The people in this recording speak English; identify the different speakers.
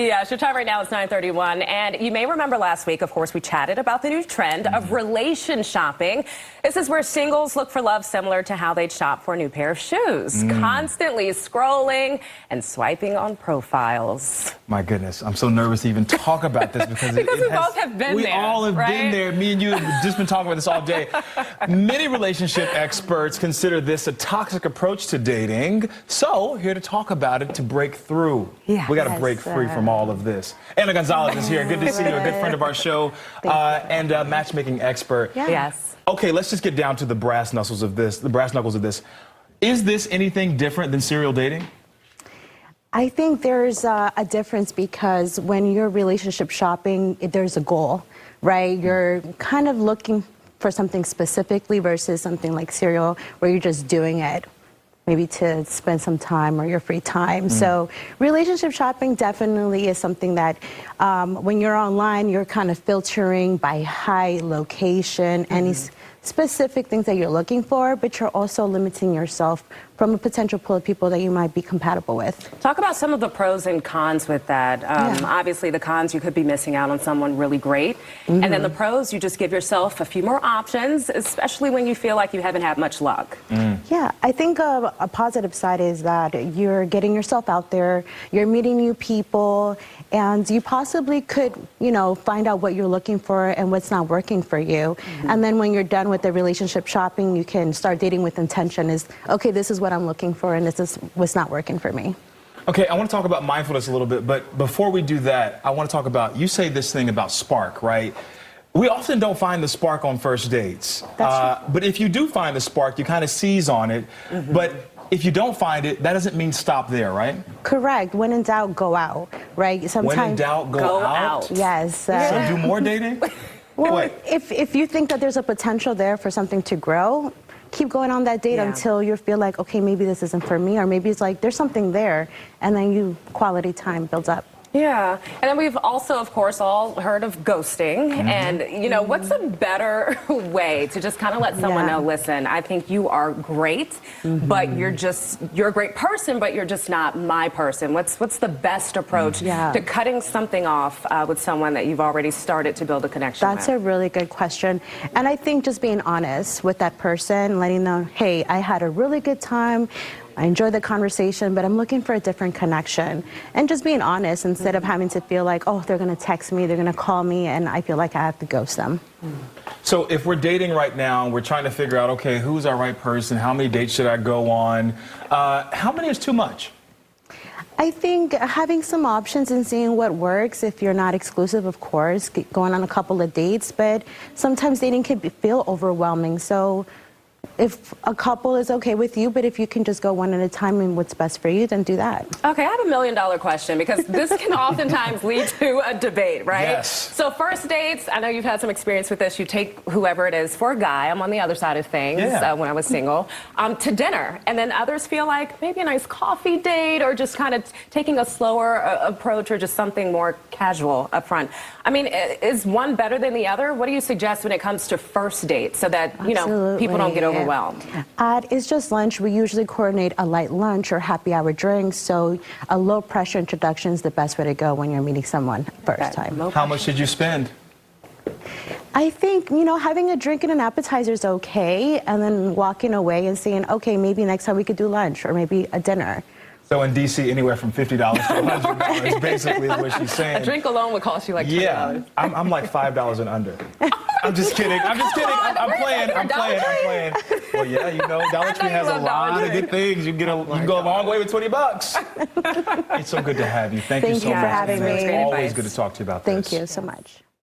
Speaker 1: Yeah, your time right now is 9:31, and you may remember last week, of course, we chatted about the new trend of relation shopping. This is where singles look for love similar to how they'd shop for a new pair of shoes, constantly scrolling and swiping on profiles.
Speaker 2: My goodness, I'm so nervous to even talk about this because
Speaker 1: we both have been there.
Speaker 2: We all have been there. Me and you have just been talking about this all day. Many relationship experts consider this a toxic approach to dating. So, here to talk about it, to break through.
Speaker 3: Yeah,
Speaker 2: we got to break free from all of this. Anna Gonzalez is here. Good to see you. A good friend of our show and a matchmaking expert.
Speaker 3: Yeah.
Speaker 1: Yes.
Speaker 2: Okay, let's just get down to the brass knuckles of this. Is this anything different than serial dating?
Speaker 3: I think there's a difference because when you're relationship shopping, there's a goal, right? You're kind of looking for something specifically versus something like serial where you're just doing it maybe to spend some time or your free time. So relationship shopping definitely is something that when you're online, you're kind of filtering by height, location, any specific things that you're looking for, but you're also limiting yourself from a potential pool of people that you might be compatible with.
Speaker 1: Talk about some of the pros and cons with that. Obviously, the cons, you could be missing out on someone really great. And then the pros, you just give yourself a few more options, especially when you feel like you haven't had much luck.
Speaker 3: Yeah, I think a positive side is that you're getting yourself out there, you're meeting new people, and you possibly could, you know, find out what you're looking for and what's not working for you. And then when you're done with the relationship shopping, you can start dating with intention is, okay, this is what I'm looking for and this is what's not working for me.
Speaker 2: Okay, I want to talk about mindfulness a little bit, but before we do that, I want to talk about, you say this thing about spark, right? We often don't find the spark on first dates. But if you do find the spark, you kind of seize on it. But if you don't find it, that doesn't mean stop there, right?
Speaker 3: Correct. When in doubt, go out, right?
Speaker 2: When in doubt, go out?
Speaker 3: Yes.
Speaker 2: So do more dating?
Speaker 3: Well, if you think that there's a potential there for something to grow, keep going on that date until you feel like, okay, maybe this isn't for me, or maybe it's like there's something there, and then quality time builds up.
Speaker 1: Yeah, and then we've also, of course, all heard of ghosting. And, you know, what's a better way to just kind of let someone know, listen, I think you are great, but you're a great person, but you're just not my person. What's the best approach to cutting something off with someone that you've already started to build a connection with?
Speaker 3: That's a really good question. And I think just being honest with that person, letting them know, hey, I had a really good time. I enjoy the conversation, but I'm looking for a different connection. And just being honest instead of having to feel like, oh, they're going to text me, they're going to call me, and I feel like I have to ghost them.
Speaker 2: So if we're dating right now, we're trying to figure out, okay, who's our right person? How many dates should I go on? How many is too much?
Speaker 3: I think having some options and seeing what works, if you're not exclusive, of course, going on a couple of dates, but sometimes dating can feel overwhelming. So if a couple is okay with you, but if you can just go one at a time and what's best for you, then do that.
Speaker 1: Okay, I have $1 million question because this can oftentimes lead to a debate, right?
Speaker 2: Yes.
Speaker 1: So first dates, I know you've had some experience with this. You take whoever it is for a guy. I'm on the other side of things when I was single, to dinner. And then others feel like maybe a nice coffee date or just kind of taking a slower approach or just something more casual up front. I mean, is one better than the other? What do you suggest when it comes to first dates so that, you know, people don't get overwhelmed?
Speaker 3: It's just lunch. We usually coordinate a light lunch or happy hour drinks, so a low pressure introduction is the best way to go when you're meeting someone first time.
Speaker 2: How much did you spend?
Speaker 3: I think, you know, having a drink and an appetizer is okay, and then walking away and saying, okay, maybe next time we could do lunch or maybe a dinner.
Speaker 2: So in D.C., anywhere from $50 to $100 basically is what she's saying.
Speaker 1: A drink alone would cost you like $20.
Speaker 2: Yeah, I'm like $5 and under. I'm just kidding. I'm playing. Well, yeah, you know, Dollar Tree has a lot of good things. You can go a long way with $20. It's so good to have you. Thank you so much.
Speaker 3: Thank you for having me.
Speaker 2: It's always good to talk to you about this.
Speaker 3: Thank you so much.